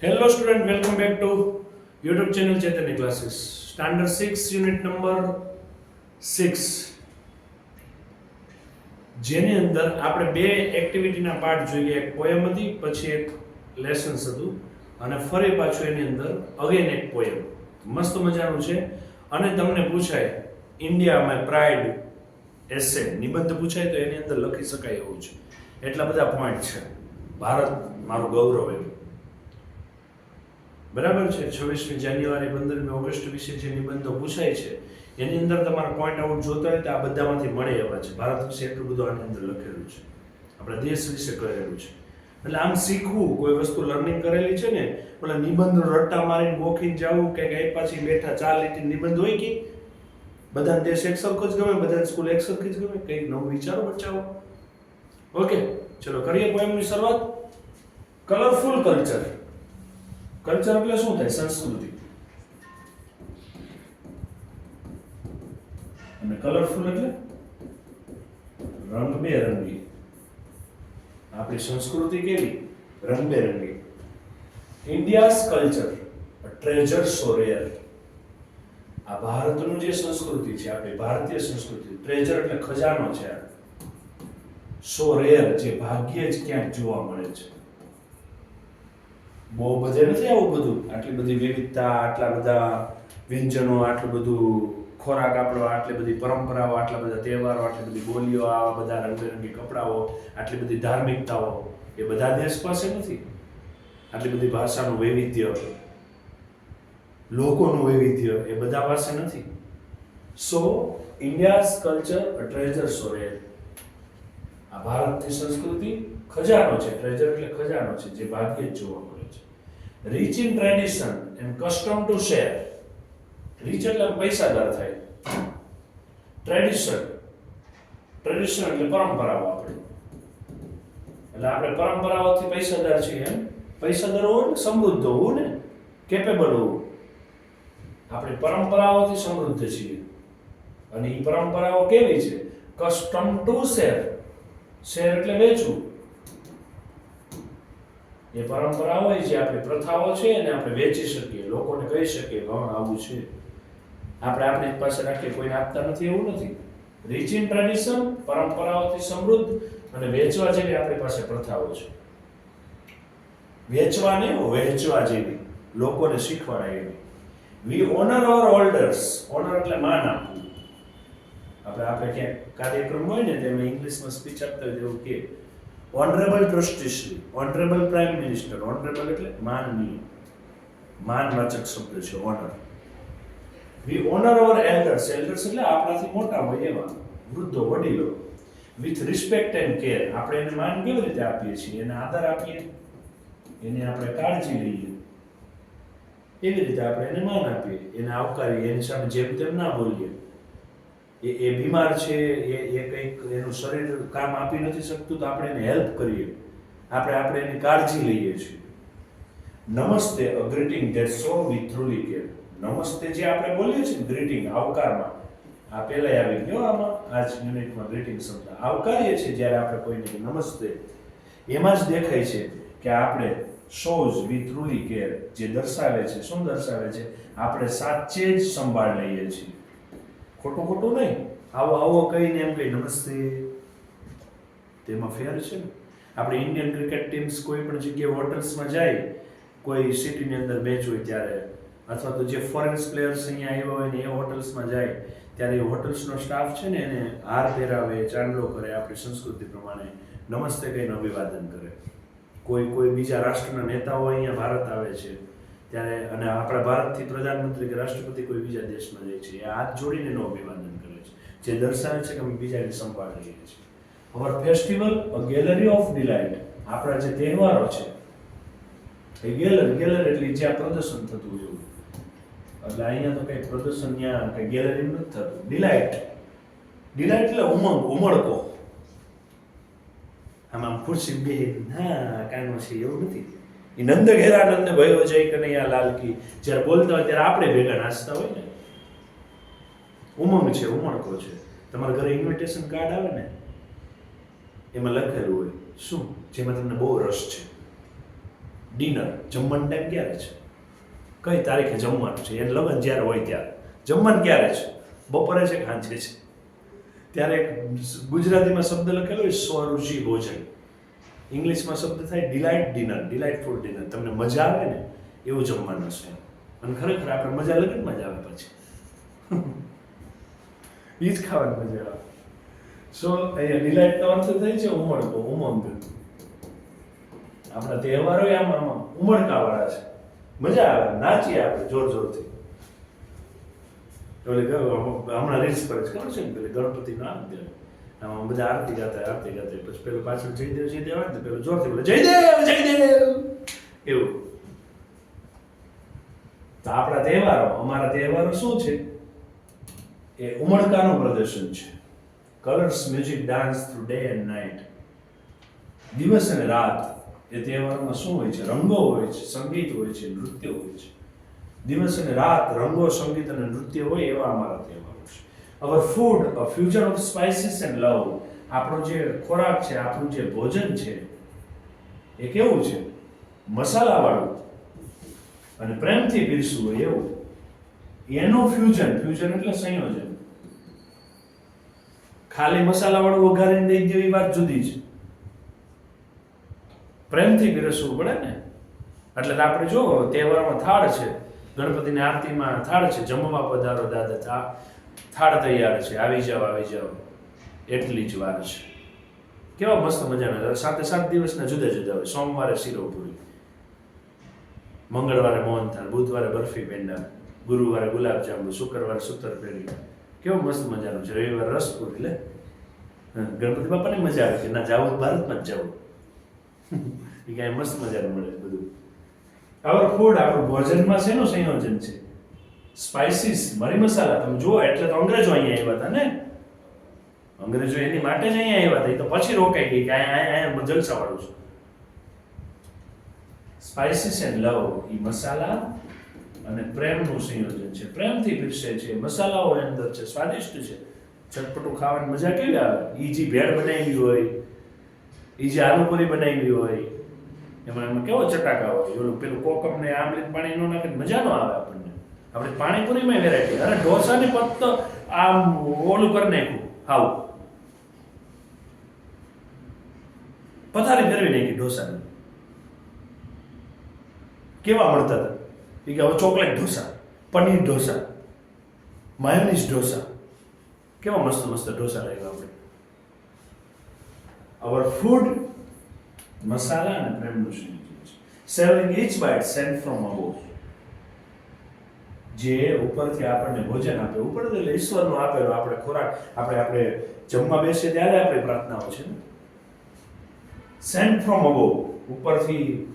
Hello student, welcome back to YouTube channel Chaitanya Classes. Standard 6 unit number 6 જેની અંદર આપણે બે એક્ટિવિટીના પાર્ટ જોઈએ, એક પોયમ હતી પછી એક લેસન્સ હતું અને ફરી પાછું એની અંદર અગેન એક પોયમ મસ્ત મજાનું છે અને તમને પૂછાય ઇન્ડિયામાં પ્રાઇડ એસે નિબંધ પૂછાય તો એની અંદર લખી શકાય એવું છે. એટલા બધા પોઈન્ટ છે. ભારત મારું ગૌરવ એમ બરાબર છે. 26મી જાન્યુઆરી 15મી ઓગસ્ટ વિશે જે નિબંધો પૂછાય છે એની અંદર તમારા પોઈન્ટ આઉટ જોતા હોય તો આ બધામાંથી મળે એવા છે. ભારત વિશે એટલું બધું આની અંદર લખેલું છે, આપણા દેશ વિશે કહેલું છે. એટલે આમ શીખવું, કોઈ વસ્તુ લર્નિંગ કરેલી છે ને, ઓલા નિબંધ રટ્ટા મારીને ગોખીને જવું કે કઈ પાછી બેઠા 4 લીટી નિબંધ હોય કે બધાને દેશ એક સરખો જ ગમે, બધાને સ્કૂલ એક સરખી જ ગમે, કંઈક નવું વિચારો બચાવો. ઓકે, ચલો કરીએ પોએમની શરૂઆત. Colourful culture. કલ્ચર એટલે શું થાય? સંસ્કૃતિ. અને કલરફુલ એટલે રંગબેરંગી. આપણી સંસ્કૃતિ કેવી? રંગબેરંગી. ઇન્ડિયાઝ કલ્ચર અ ટ્રેઝર સો રેર. આ ભારતનું જે સંસ્કૃતિ છે, આપણી ભારતીય સંસ્કૃતિ, ટ્રેઝર એટલે ખજાનો છે, સો રેર જે ભાગ્યે જ ક્યાંક જોવા મળે છે. બહુ બધે નથી આવું બધું, આટલી બધી વિવિધતા, આટલા બધા વ્યંજનો, આટલું બધું ખોરાક આપણો, આટલી બધી પરંપરાઓ, આટલા બધા તહેવારો, આટલી બધી બોલીઓ, આવા બધા રંગબેરંગી કપડાઓ, આટલી બધી ધાર્મિકતાઓ એ બધા દેશ પાસે નથી. આટલી બધી ભાષાનું વૈવિધ્ય, લોકોનું વૈવિધ્ય એ બધા પાસે નથી. સો ઇન્ડિયાઝ કલ્ચર અ ટ્રેઝર સો રેર. આ ભારતની સંસ્કૃતિ ખજાનો છે. ટ્રેઝર એટલે ખજાનો છે જે ભાગ્યે જ જોવા મળે છે. Rich in tradition and custom to share. Rich એટલે પૈસાદાર થાય. ટ્રેડિશન, ટ્રેડિશન એટલે પરંપરાઓ આપણી. એટલે આપણે પરંપરાઓથી પૈસાદાર છીએ એમ. પૈસાદાર હોવું ને, સમૃદ્ધ હોવું ને, કેપેબલ હોવું. આપણે પરંપરાઓથી સમૃદ્ધ છીએ અને એ પરંપરાઓ કેવી છે? Custom to share. શેર એટલે વેચવું. એ પરંપરા હોય છે, આપણી પ્રથાઓ છે એને આપણે વેચી શકીએ, લોકોને કહી શકીએ કે હા આવું છે. આપણે આપણી પાસે રાખીએ, કોઈને આપતા નથી એવું નથી. રીચ ઇન ટ્રેડિશન, પરંપરાઓથી સમૃદ્ધ અને વેચવા જેવી આપણી પાસે પ્રથાઓ છે. વેચવા નહીં, વહેંચવા જેવી, લોકોને શીખવાડાય એવી. વી ઓનર અવર ઓલ્ડર્સ. ઓનર એટલે માન આપવું. આપણે ક્યાંક કાર્યક્રમ હોય ને તેમાં ઇંગ્લિશમાં સ્પીચ આપતા હોય એવું કે ઓનરેબલ ટ્રસ્ટીશ્રી, ઓનરેબલ પ્રાઇમ મિનિસ્ટર. ઓનરેબલ એટલે માનનીય, માનવાચક શબ્દ છે honour. We honour our elders. Elders એટલે આપણાથી મોટા હોય એવા, વૃદ્ધો, વડીલો. With respect and care. આપણે એને માન કેવી રીતે આપીએ છીએ? એને આદર આપીએ, એને આપણે કાળજી લઈએ, એવી રીતે આપણે એને માન આપીએ, એને આવકારીએ, એની સામે જેમ તેમ ના બોલીએ. એ બીમાર છે, એ કંઈક એનું શરીર કામ આપી નથી શકતું તો આપણે એને હેલ્પ કરીએ, આપણે એની કાળજી લઈએ છીએ. નમસ્તે, a greeting that show we truly care. નમસ્તે જે આપણે બોલીએ છીએ ગ્રીટિંગ, આવકારમાં, આ પહેલાં આવી ગયો આમાં, આ જ યુનિટમાં ગ્રીટિંગ શબ્દ આવકારીએ છીએ જ્યારે આપણે કોઈને નમસ્તે, એમાં જ દેખાય છે કે આપણે શોઝ વી ટ્રુલી કેર, જે દર્શાવે છે, શું દર્શાવે છે? આપણે સાચે જ સંભાળ લઈએ છીએ, ખોટું ખોટું નહીં. આવો આવો કહીને એમ કહી નમસ્તે, તેમાં ફેર છે ને. આપણે ઇન્ડિયન ક્રિકેટ ટીમ્સ કોઈ પણ જગ્યાએ હોટલ્સમાં જાય, કોઈ સિટીની અંદર મેચ હોય ત્યારે, અથવા તો જે ફોરેન્સ પ્લેયર્સ અહીંયા આવ્યા હોય ને એ હોટલ્સમાં જાય ત્યારે એ હોટલ્સનો સ્ટાફ છે ને એને હાર પહેરાવે, ચાંદલો કરે, આપણી સંસ્કૃતિ પ્રમાણે નમસ્તે કહીને અભિવાદન કરે. કોઈ બીજા રાષ્ટ્રના નેતાઓ અહીંયા ભારત આવે છે ત્યારે, અને આપણા ભારતથી પ્રધાનમંત્રી કે રાષ્ટ્રપતિ કોઈ બીજા દેશમાં જાય છે, એ હાથ જોડીને એનું અભિવાદન કરે છે, જે દર્શાવે છે કે અમે બીજાની સંભાળ લઈએ છીએ. Our festival a gallery of delight. આપણા જે તહેવારો છે એ ગેલેરી એટલે જ્યાં પ્રદર્શન થતું હોય એવું. એટલે અહીંયા તો કંઈ પ્રદર્શન, ત્યાં કંઈ ગેલેરી નથી થતું. ડિલાઇટ, ડિલાઇટ એટલે ઉમંગ, ઉમળકો. આમ ખુરશી બે હા કાનો છે એવું નથી. એ નંદ ઘેરા નંદ ભયો જય કનૈયા લાલ કી જ્યારે બોલતા હોય ત્યારે આપણે ભેગા નાચતા હોય ને. ઉમંગ છે, ઉમળકો છે. તમારા ઘરે ઇન્વિટેશન કાર્ડ આવે ને એમાં લખેલું હોય શું? જેમાં તમને બહુ રસ છે, ડિનર, જમવાનો ટાઈમ ક્યારે છે, કઈ તારીખે જમવાનું છે, એને લગ્ન જ્યારે હોય ત્યારે જમવાનું ક્યારે છે, બપોરે છે કે સાંજે છે. ત્યારે ગુજરાતીમાં શબ્દ લખેલો હોય સ્વરુચિ ભોજન, ઇંગ્લિશમાં શબ્દ થાય ડિલાઇટ ડિનર, ડિલાઇટફુલ ડિનર. તમને મજા આવે ને એવું જમવાનું છે. અને ખરેખર આપણે મજા લગ્નમાં જ આવે પછી એ જ ખાવાની મજા આવે. સો અહીંયા ડિલાઇટનો અર્થ થાય છે ઉમળકો, ઉમંગ. આપણા તહેવારો આમાં ઉમળકાવાળા છે, મજા આવે, નાચીએ આપણે જોર જોરથી. હમણાં રીલ્સ પર જ ખબર છે ને, પેલી ગણપતિનો આરતી, આમાં બધા આરતી ગાતા પછી પેલું પાછળ જયદેવ આવે ને પેલું જોરથી બોલે જયદેવ જયદેવ એવું. તો આપણા તહેવારો, અમારા તહેવારો શું છે, એ ઉમળકાનું પ્રદર્શન છે. Colours, music, dance through day and night. દિવસ અને રાત એ તહેવારોમાં શું હોય છે, રંગો હોય છે, સંગીત હોય છે, નૃત્ય હોય છે. દિવસ અને રાત રંગો, સંગીત અને નૃત્ય હોય એવા અમારા તહેવારો છે. Our food a fusion of spices and લવ. આપણો જે ખોરાક છે, આપણું જે ભોજન છે એ કેવું છે, મસાલાવાળું અને પ્રેમથી પીરસવું હોય એવું. એનું ફ્યુઝન, ફ્યુઝન એટલે સંયોજન. ખાલી મસાલાવાળું વઘારીને દઈ દેવી વાત જુદી છે, પ્રેમથી પીરસવું પડે ને. એટલે આપણે જો તહેવારમાં થાળ છે, ગણપતિની આરતીમાં થાળ છે, જમવા પધારો દાદા, થાળ તૈયાર છે, આવી જાઓ, એટલી જ વાર છે. કેવા મસ્ત મજાના 7 દિવસના જુદા જુદા હોય. સોમવારે શીરોપુરી, મંગળવારે મોહનથાળ, બુધવારે બરફી પેંડા, ગુરુવારે ગુલાબજાંબુ, શુક્રવારે સુતરફેણી. કેવું મસ્ત મજાનું છે. રવિવારે રસપુરી. લે ગણપતિ બાપાની મજા આવે કે ના જાવું ભારતમાં જ જાવું એ કાંઈ મસ્ત મજાનું મળે બધું. આવર ફૂડ, આપણું ભોજનમાં શેનું સંયોજન છે, સ્પાઇસીસ, મરી મસાલા. તમે જુઓ એટલે તો અંગ્રેજો અહીંયા આવ્યા હતા ને, અંગ્રેજો એની માટે જ અહીંયા આવ્યા હતા. એ તો પછી રોકાઈ ગઈ કે અહીંયા જલસાવાળું છે. સ્પાઇસીસ એન્ડ લવ, એ મસાલા અને પ્રેમનું સંયોજન છે. પ્રેમથી પીરસે છે, મસાલાઓ અંદર છે, સ્વાદિષ્ટ છે, ચટપટું ખાવાની મજા કેવી આવે. એ જે ભેળ બનાવી હોય, એ જે આલુપુરી બનાવી હોય, એમાં કેવો ચટાકા હોય. ઓલું પેલું કોકમ ને આમલીન પાણી નો નાખે મજા નો આવે આપણને. આપણે પાણીપુરીમાં વેરાયટી, અરે ઢોસાને ફક્ત આમ ઓલું કરી નાખ્યું, હાવ પથારી ફેરવી નાખી ઢોસાને. કેવા મળતા હતા એ કે હવે ચોકલેટ ઢોસા, પનીર ઢોસા, માયોનીઝ ઢોસા, કેવા મસ્ત મસ્ત ઢોસા લાવ્યા આપણે. અવર ફૂડ, મસાલા અને પ્રેમનું સંયોજન છે. Serving each bite sent from above. જે ઉપરથી આપણને ભોજન આપે, ઉપરથી એટલે ઈશ્વરનો આપેલો આપણે ખોરાક, આપણે જમવા બેસીએ ત્યારે આપણી પ્રાર્થનાઓ છે ને. સેન્ટ ફ્રોમ અબોવ, ઉપરથી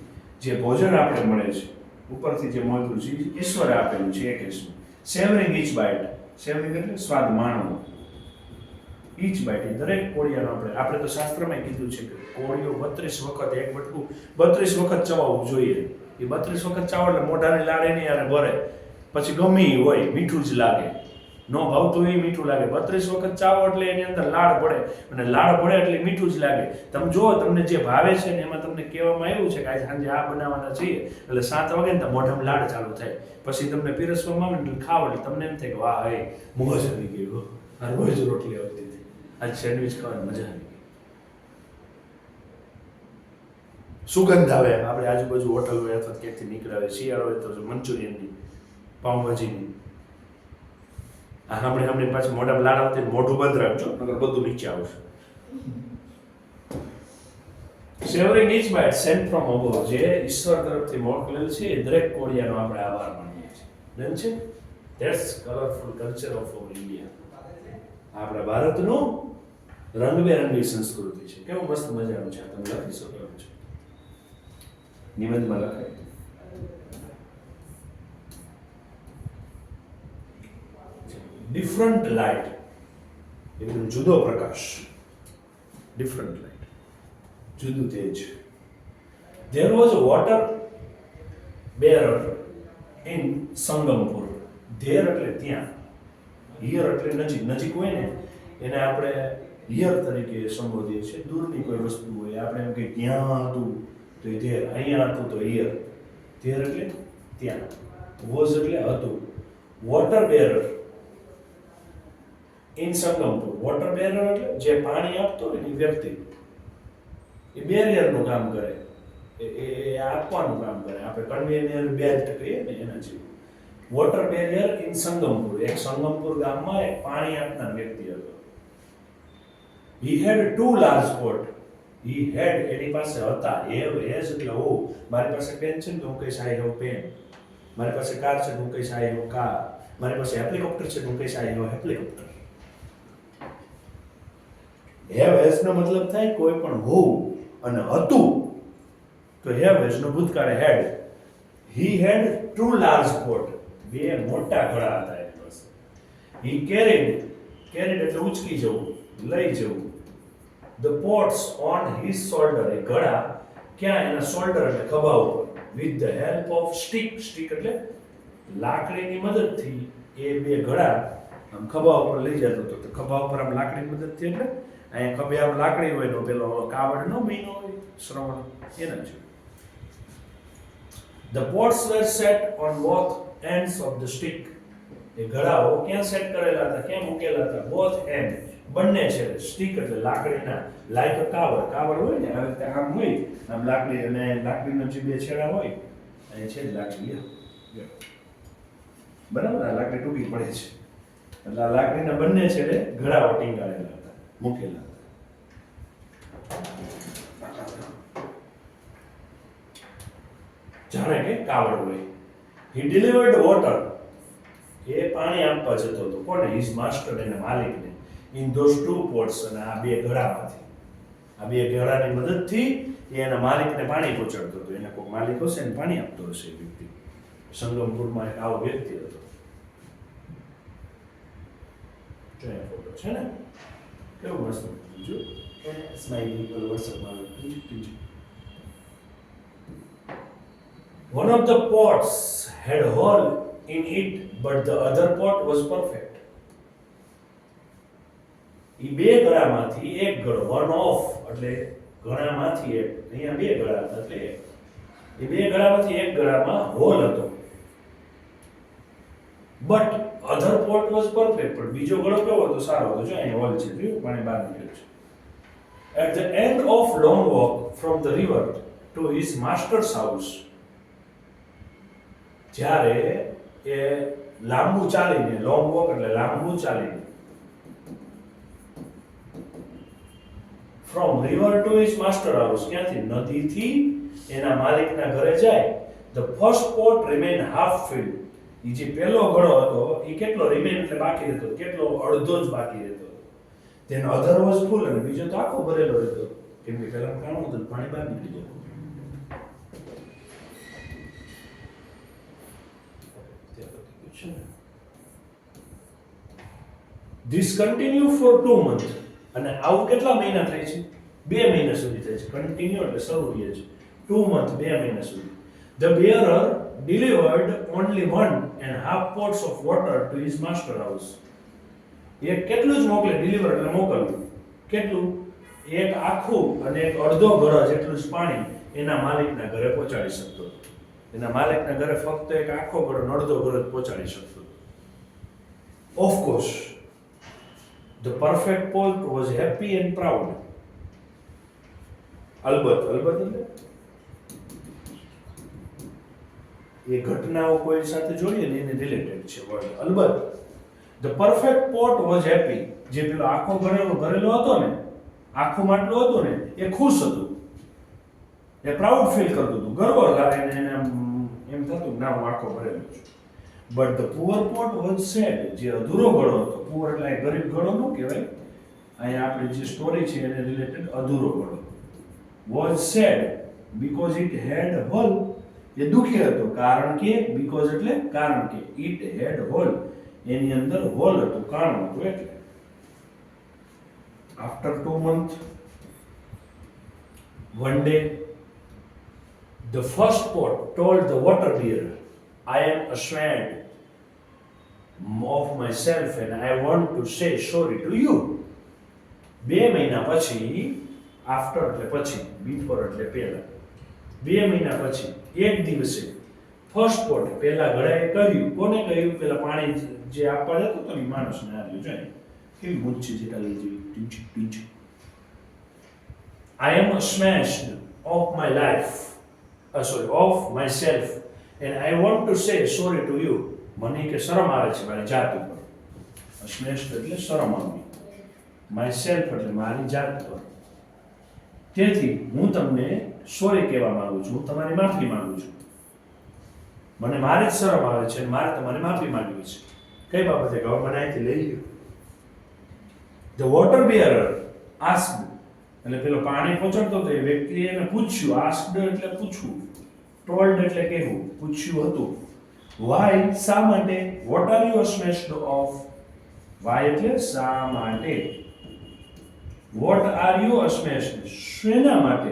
જે ભોજન આપણે મળે છે, ઉપરથી જે મળતું છે ઈશ્વરે આપેલું છે એ કેસનું. સેવરિંગ ઈચ બાઇટ, સેવરિંગ એટલે સ્વાદ માણવો. ઈચ બાઇટ, દરેક કોળિયાનો આપણે તો શાસ્ત્રમાં કીધું છે કે કોળિયો 32 વખત એક બટકું 32 વખત ચવાવવું જોઈએ. એ 32 વખત ચાવો એટલે મોઢાની લાડે નહીં અને ભરે, પછી ગમે ઈ હોય મીઠું જ લાગે, નો ભાવતું એ મીઠું લાગે. 32 વખત ચાવો એટલે એની અંદર લાડ પડે, અને લાડ પડે એટલે મીઠું જ લાગે. તમે જુઓ તમને જે ભાવે છે ને એમાં તમને કહેવામાં આવ્યું છે કે આજે સાંજે આ બનાવવાના છીએ, એટલે 7 વાગે ને તો મોઢામાં લાડ ચાલુ થાય. પછી તમને પીરસવામાં આવે ને ખાવ એટલે તમને એમ થાય કે વાહ હે મોજ આવી ગઈ, આ રોજ રોટલી આવતી હતી, આજ સેન્ડવિચ ખાવાની મજા આવી ગઈ. સુગંધ આવે, આપણે આજુબાજુ હોટલ હોય અથવા ક્યાંકથી નીકળ્યા હોય, શિયાળો હોય તો મંચુરિયનની, પાઉંભાજીની, આ સાંભળી પાછી મોઢામાં લાડ આવતી, મોઢું બંધ રાખજો નકર બધું નીચે આવશે. Savouring each bite sent from above, જે ઈશ્વર તરફથી મોકલેલ છે એ દરેક કોળિયાનો આપણે આભાર માનીએ છીએ. ડન છે? That's colourful culture of our India. આપણા ભારતનું રંગબેરંગી સંસ્કૃતિ છે. કેવું મસ્ત મજાનું છે. તમે લખી શકો છો, નિબંધમાં લખાય. ડિફરન્ટ લાઇટ, એકદમ જુદો પ્રકાશ. ડિફરન્ટ લાઇટ, જુદું તેજ. There was water bearer in સંગમપુર. There એટલે ત્યાં, here એટલે નજીક. નજીક હોય ને એને આપણે here તરીકે સંબોધીએ છીએ. દૂરની કોઈ વસ્તુ હોય આપણે એમ કે ત્યાં હતું, તો એ ધેર. અહીંયા હતું તો હિયર. ધેર એટલે ત્યાં. વોઝ એટલે હતું. Water bearer in Sangampur. Water bearer એટલે જે પાણી આપતો હોય ને એ વ્યક્તિ, એ બેરિયરનું કામ કરે, એ આપવાનું કામ કરે. આપણે કન્વેનિયર બેલ્ટ કહીએ ને એના જેવું. Water barrier in Sangampur. એક સંગમપુર ગામમાં એક પાણી આપનાર વ્યક્તિ હતો. He had two large pot. He had એની પાસે હતા. Have has એટલે હો. મારી પાસે પેન છે ને તો હું કહીશ I have pen. મારી પાસે કાર છે તો હું કહીશ I have car. મારી પાસે હેલિકોપ્ટર છે તો હું કહીશ I have helicopter. have has નો મતલબ થાય કોઈ પણ હોવું અને હતું તો have has નો ભૂતકાળ had. He had two large pot. બે મોટા ઘડા હતા એની પાસે. He carried એટલે ઉચકી જવું, લઈ જવું. The pots on his shoulder. એ ઘડા ક્યાં? એના શોલ્ડર એટલે ખભા ઉપર. With the help of stick. Stick એટલે લાકડીની મદદથી એ બે ઘડા આમ ખભા ઉપર લઈ જતો હતો. તો ખભા ઉપર આમ લાકડીની મદદથી એટલે અહીંયા ખભે આમ લાકડી હોય તો પેલો કાવડ નો મહિનો હોય શ્રવણ એના છે. The pots were set on both ends of the stick. એ ઘડાઓ ક્યાં સેટ કરેલા હતા? ક્યાં મૂકેલા હતા? both end. બંને છે. સ્ટીક એટલે લાકડીના, લાઈક અ કાવડ. કાવડ હોય ને આવી રીતે આમ હોય, આમ લાકડી અને લાકડીના જે બે છેડા હોય અહીં છે લાકડી. બરાબર, આ લાકડી ટૂંકી પડે છે એટલે આ લાકડીના બંને છેડે ઘડાઓ ટીંગાળેલા હતા, મૂકેલા હતા. જાણે કે કાવડ હોય. He delivered water. એ પાણી આપવા જતો હતો. કોને? હિઝ માસ્ટર, એના માલિકને. In those two pots. અને આ બે ઘડામાંથી, આ બે ઘડાની મદદથી એ એના માલિકને પાણી પહોંચાડતો હતો. એને કોઈ માલિક હશે ને પાણી આપતો હશે એ વ્યક્તિ. સંગમપુરમાં એક આવો વ્યક્તિ હતો. જો એ ફોટો છે ને, કેવું મસ્ત જો સ્માઈલિંગ પર વોટ્સએપમાં. One of the pots had hole in it, but the other pot was perfect. એ બે ઘડામાંથી એક ઘડો, one of એટલે ઘડામાંથી એક, અહીંયા બે ઘડા હતા એટલે એક. એ બે ઘડામાંથી એક ઘડામાં હોલ હતો. But other pot was perfect. પણ બીજો ઘડો કેવો હતો? સારો હતો. જો અહીંયા હોલ છે, જોયું પાણી બહાર નીકળે છે. At the end of long walk from the river to his master's house. જ્યારે એ લાંબુ ચાલીને, લોંગ વોક એટલે લાંબુ ચાલીને, from river to his master house, ક્યાંથી? નદીથી એના માલિકના ઘરે જાય. The first pot remained half filled. એ જે પહેલો ઘડો હતો એ કેટલો રિમેન એટલે બાકી રહેતો? કેટલો? અડધો જ બાકી રહેતો. then other was full અને બીજો તો આખો ભરેલો રહેતો. કેમ કે પહેલા કાણું હતું, પાણી બહાર નીકળી જતું. This continued for 2 months. અને આવું કેટલા મહિના થાય છે? 2 મહિના સુધી થાય છે. કન્ટિન્યુ એટલે શરૂ રહે છે. 2 months, 2 મહિના સુધી. The bearer delivered only 1.5 pots of water to his master house. એક કેટલું જ મોકલે? ડિલિવર એટલે મોકલવું. કેટલું? એક આખું અને એક અડધો ઘડો જેટલું જ પાણી એના માલિકના ઘરે પહોંચાડી શકતો. એના માલિકના ઘરે ફક્ત એક આખો ઘડો, અડધો ઘડો જ પહોંચાડી શકતો. Of course, the perfect pot was happy and proud. અલબત્ત એટલે એ ઘટનાઓ કોઈ સાથે જોડીએ ને એને રિલેટેડ છે વર્ડ. અલબત્ત the perfect pot was happy. જે પેલો આખો ભરેલો હતો ને, આખું માટલું હતું ને, એ ખુશ હતું. એ પ્રાઉડ ફીલ કરતું હતું, ગર્વ લાગે એને એમ થતું ના હું આખો ભરેલો છું. But the poor pot was sad. જે અધૂરો ઘડો હતો, પુઅર એટલે ગરીબ ઘડો ન કહેવાય, અહીંયા આપણી જે સ્ટોરી છે એને રિલેટેડ અધૂરો ઘડો. Was sad because it had hole. એ દુઃખી હતો કારણ કે, બીકોઝ એટલે કારણ કે, ઇટ હેડ હોલ એની અંદર હોલ હતું, કાણું હતું એટલે. After 2 months, one day, the first pot told the water bearer, I am ashamed of myself and I want to say sorry to you. 2 મહિના પછી, after એટલે પછી, before એટલે પહેલા. 2 મહિના પછી એક દિવસે ફર્સ્ટ પોટ પહેલા ઘડાએ કર્યું. કોને કર્યું? પેલા પાણી જે આપવા જતો તો ને માણસને આવ્યું જાય કેવી મૂર્છે જેટલી જેવી ટીંચ ટીંચ. I am smashed of my life, of myself, and I want to say sorry to you. મને કે શરમ આવે છે મારી જાત ઉપર. smashed એટલે શરમ આવવી, myself એટલે મારી જાત પર. તેથી હું તમને સોરી કહેવા માંગુ છું, હું તમારી માફી માંગુ છું. મને મારી જ શરમ આવે છે, મારે તમારી માફી માંગવી છે. કઈ બાબતે? ગવર્મેન્ટ અહીંથી લઈ ગયું. The water bearer asked, એટલે પેલો પાણી પહોંચાડતો હતો એ વ્યક્તિએ એને પૂછ્યું. asked એટલે પૂછવું, told એટલે કહેવું, પૂછ્યું હતું. why? શા માટે? what are you smashed of? why એટલે શા માટે. what are you smashed? શેના માટે?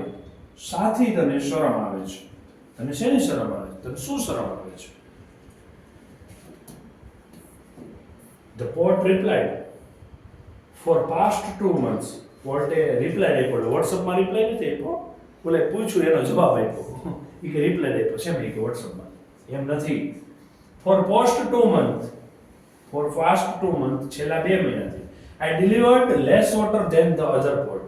સાથી તને શરમ આવે છે. તને શેની શરમ આવે છે? તને શું શરમ આવે છે? The poet replied, for past 2 months. પોતે રિપ્લાય આપ્યો. વોટ્સઅપમાં રિપ્લાય નથી આપ્યો, બોલે પૂછ્યું એનો જવાબ આપ્યો. એ કે રિપ્લાય આપ્યો છે મેં કે વોટ્સઅપમાં, એમ નથી. For past 2 months, for past 2 months, છેલ્લા 2 મહિનાથી I delivered less water than the other pot.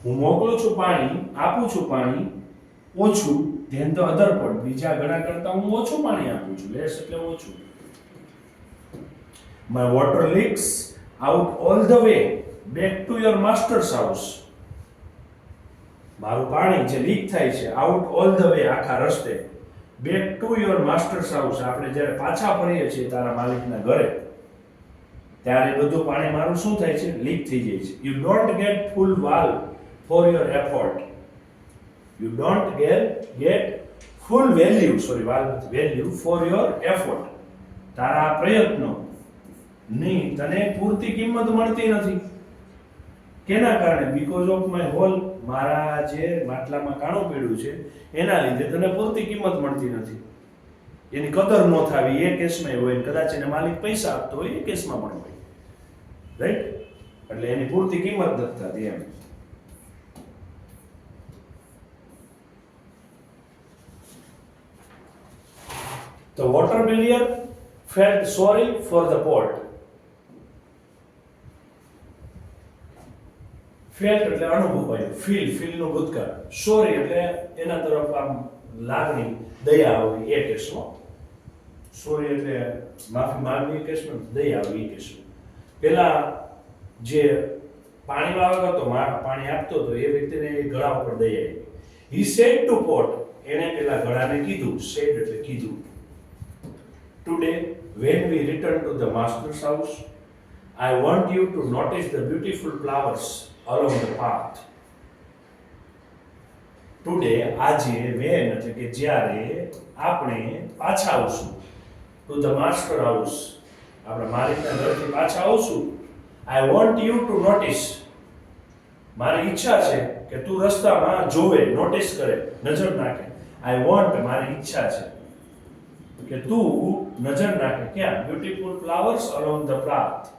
હું મોકલું છું પાણી, આપું છું પાણી ઓછું, ધેન ધ અધર પોટ, બીજા ઘણા કરતા હું ઓછું પાણી આપું છું. લેસ એટલે ઓછું. My water leaks out all the way back to your master's house. મારું પાણી જે લીક થાય છે આઉટ ઓલ ધ વે, આખા રસ્તે, back to your master's house, આપણે જ્યારે પાછા ફરીએ છીએ તારા માલિકના ઘરે, ત્યારે બધું પાણી મારું શું થાય છે? લીક થઈ જાય છે. You don't get full valve for your effort. You don't get full value, sorry valve value, for your effort. તારા પ્રયત્નો ની તને પૂરતી કિંમત મળતી નથી. કેના કારણે? બીકોઝ ઓફ માય હોલ, મારા જે માટલામાં કાણું પડ્યું છે એના લીધે તને પૂરતી કિંમત મળતી નથી. એની કદર ન થાવી એ કેસમાં હોય, કદાચ એને માલિક પૈસા આપતો હોય એ કેસમાં પણ હોય, રાઈટ? એટલે એની પૂરતી કિંમત નથી થતી એમ. The water bearer felt sorry for the pot. Felt એટલે અનુભવાયું, ફીલ નું ભૂતકાળ. સોરી એટલે એના તરફ આમ લાગણી, દયા આવવી એ કેસમાં. સોરી એટલે માફી માંગવી એ કેસમાં, દયા આવવી એ કેસમાં. પેલા જે પાણી વાળો હતો, પાણી આપતો હતો એ વ્યક્તિને ગળા ઉપર દયા આવી. He said to pot, એને પેલા ગળાને કીધું, said એટલે કીધું. Today when we return to the master's house, I want you to notice the beautiful flowers along the path. Today, આજે, when એટલે કે જ્યારે આપણે પાછા આવશું to the master house, આપણા માલિકના ઘરથી પાછા આવશું, I want you to notice, મારી ઈચ્છા છે કે તું રસ્તામાં જોવે, નોટિસ કરે, નજર નાખે. I want, મારી ઈચ્છા છે કે તું નજર નાખે. ક્યાં? Beautiful flowers along the path,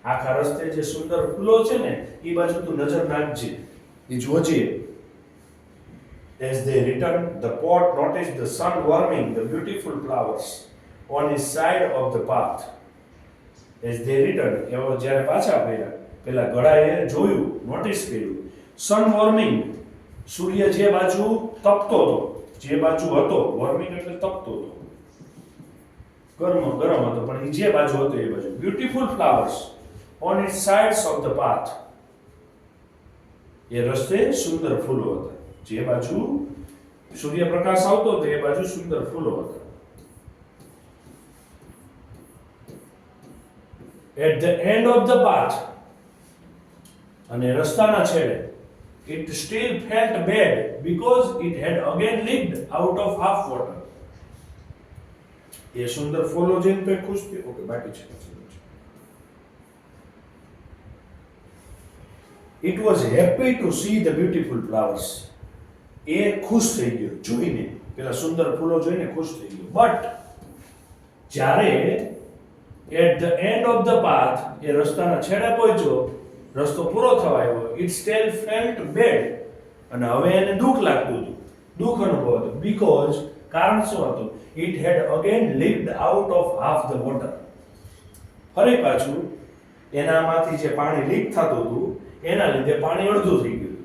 આખા રસ્તે જે સુંદર ફૂલો છે ને એ બાજુ તું નજર નાખજે, એ જોજે. As they returned, the pot noticed the sun warming the beautiful flowers on his side of the path. As they returned, એવો જ્યારે પાછા ફર્યા, પેલા ગળાએ જોયું, નોટિસ કર્યું, sun warming, સૂર્ય જે બાજુ તપતો હતો, જે બાજુ હતો, warming એટલે તપતો હતો, ગરમ હતો, પણ એ જે બાજુ હતો એ બાજુ. Beautiful flowers on its sides of the path, એ રસ્તે સુંદર ફૂલો હતા, જે બાજુ સૂર્યપ્રકાશ આવતો હતો એ બાજુ સુંદર ફૂલો હતા. At the end of the path, અને રસ્તાના છેડે, it still felt bad because it had again leaked out of half water. એ સુંદર ફૂલો જોઈને તો ખુશ થયો. ઓકે, બાકી છે. It was happy to see the beautiful flowers. એ ખુશ થઈ ગયો જોઈને, પેલા સુંદર ફૂલો જોઈને ખુશ થઈ ગયો. બટ જ્યારે at the end of the path, એ રસ્તાના છેડે પહોંચ્યો, રસ્તો પૂરો થવા આવ્યો, it still felt bad, અને હવે એને દુઃખ લાગતું હતું. દુઃખ અનુભવાતું, બીકોઝ કારણ શું હતું? It had again leaked out of half the water. ફરી પાછું એનામાંથી જે પાણી લીક થતું હતું એના લીધે પાણી અડધું થઈ ગયું.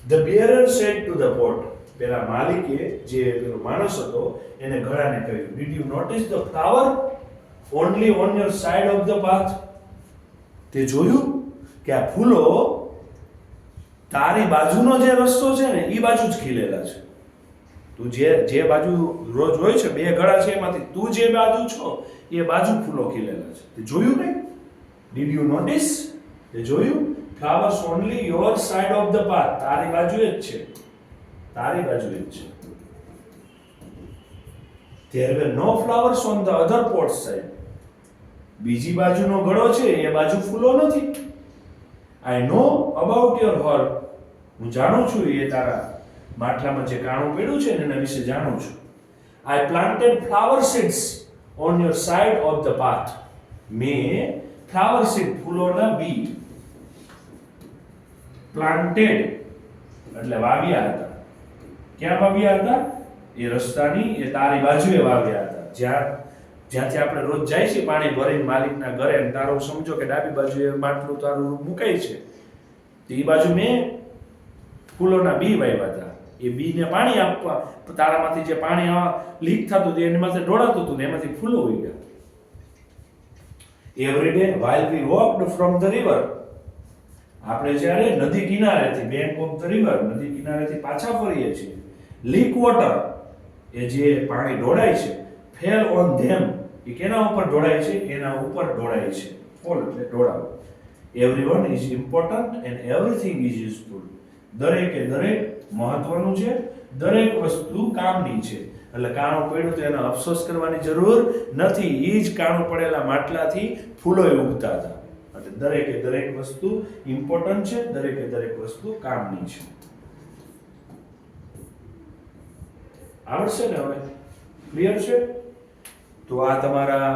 The bearer said to the pot, પેલા માલિકે જે પેલો માણસ હતો એને ઘડાને કહ્યું, did you notice the flower only on your side of the path? તે જોયું કે આ ફૂલો તારી બાજુનો જે રસ્તો છે ને એ બાજુ જ ખીલેલા છે. તું જે બાજુ રોજ હોય છે બે ઘડા છે એમાંથી તું જે બાજુ છો એ બાજુ ફૂલો ખીલેલા છે. તે જોયું નહીં? Did you notice? તે જોયું? Flowers only your side of the path, તારી બાજુએ જ છે, તારી બાજુએ જ છે. There were no flowers on the other pot side. બીજી બાજુનો ઘડો છે એ બાજુ ફૂલો નથી. I know about your heart. હું જાણું છું એ તારા માટલામાં જે કાણું પડ્યું છે ને એના વિશે જાણું છું. I planted flower seeds on your side of the path. મેં flower seed ફૂલોના બી planted એટલે વાવ્યા હતા. ક્યાં વાવ્યા હતા? એ રસ્તાની એ તારી બાજુએ વાવ્યા હતા. જ્યાંથી આપણે રોજ જાય છે પાણી ભરીને માલિકના ઘરે, અને તારો સમજો કે ડાબી બાજુએ માટલું તારું મુકાય છે, તો એ બાજુ મેં ફૂલોના બી વાવ્યા હતા. એ બીને પાણી આપવા, તારામાંથી જે પાણી લીક થતું હતું એમાંથી ઢોળાતું હતું ને એમાંથી ફૂલો ઉઈ ગયા. Every day while we walked from the river, આપણે જ્યારે નદી કિનારેથી, બેંક ઓફ ધ રિવર, નદી કિનારેથી પાછા ફરીએ છીએ, લીક વોટર એ જે પાણી ઢોળાય છે, ફેલ ઓન ધેમ એ કેના ઉપર ઢોળાય છે? એના ઉપર ઢોળાય છે. ફોલ એટલે ઢોળાવ. Everyone is important and everything is useful. દરેકે દરેક મહત્વનું છે, દરેક વસ્તુ કામની છે. એટલે કાણું પડ્યું તો એનો અફસોસ કરવાની જરૂર નથી. એ જ કાણું પડેલા માટલાથી ફૂલો ઉગતા હતા. એટલે દરેકે દરેક વસ્તુ ઇમ્પોર્ટન્ટ છે, દરેકે દરેક વસ્તુ કામની છે. આવડશે ને હવે? ક્લિયર છે? તો આ તમારા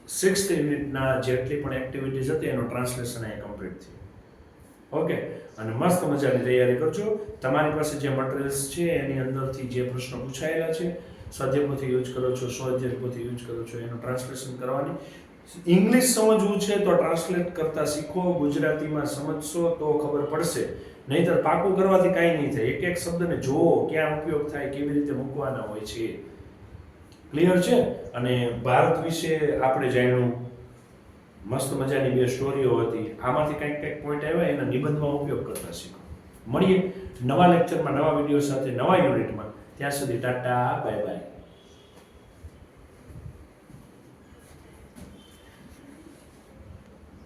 6th યુનિટના જેટલી પણ એક્ટિવિટીઝ હતી એનું ટ્રાન્સલેશન અહીં કમ્પ્લીટ થયું. ઓકે, અને મસ્ત મજાની તૈયારી કરજો. તમારી પાસે જે મટીરિયલ્સ છે એની અંદરથી જે પ્રશ્નો પૂછાયેલા છે, સ્વાધ્યાયપોથી યુઝ કરો છો, સ્વાધ્યાયપોથી યુઝ કરો છો, એનું ટ્રાન્સલેશન કરવાની. ઇંગ્લિશ સમજવું છે તો ટ્રાન્સલેટ કરતા શીખો, ગુજરાતીમાં સમજશો તો ખબર પડશે, નહીંતર પાકું કરવાથી કાંઈ નહીં થાય. એક એક શબ્દને જોવો, ક્યાં ઉપયોગ થાય, કેવી રીતે મૂકવાના હોય છે. ક્લિયર છે? અને ભારત વિશે આપણે જાણ્યું, મસ્ત મજાની 2 સ્ટોરીઓ હતી. આમાંથી કંઈક પોઈન્ટ આવ્યા એના નિબંધમાં ઉપયોગ કરતા શીખો. મળીએ નવા લેક્ચરમાં, નવા વિડીયો સાથે, નવા યુનિટમાં. ત્યાં સુધી ટાટા, બાય બાય.